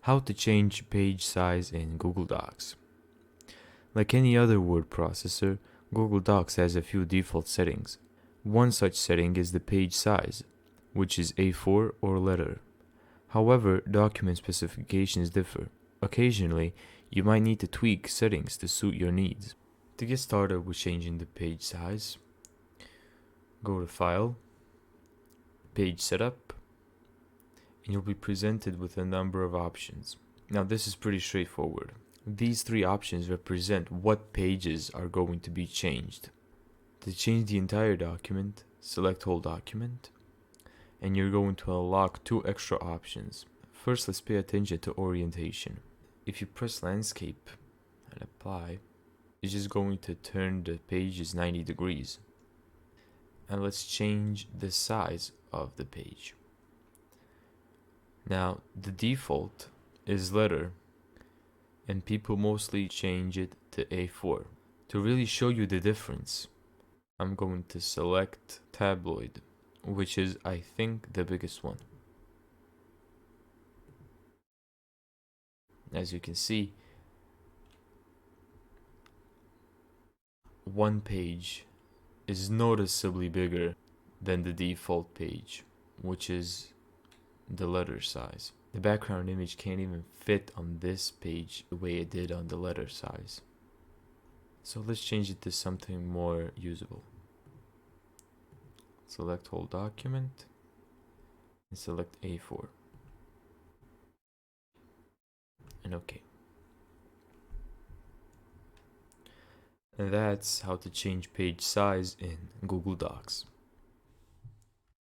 How to change page size in Google Docs. Like any other word processor, Google Docs has a few default settings. One such setting is the page size, which is A4 or letter. However, document specifications differ. Occasionally, you might need to tweak settings to suit your needs. To get started with changing the page size, go to File, Page Setup, and you'll be presented with a number of options. Now, this is pretty straightforward. These three options represent what pages are going to be changed. To change the entire document, select Whole Document, and you're going to unlock two extra options. First, let's pay attention to orientation. If you press Landscape and Apply, it's just going to turn the pages 90 degrees. And let's change the size of the page. Now, the default is letter, and people mostly change it to A4. To really show you the difference, I'm going to select tabloid, which is, I think, the biggest one. As you can see, one page is noticeably bigger than the default page, which is the letter size. The background image can't even fit on this page the way it did on the letter size. So let's change it to something more usable. Select Whole Document and select A4. And OK. And that's how to change page size in Google Docs.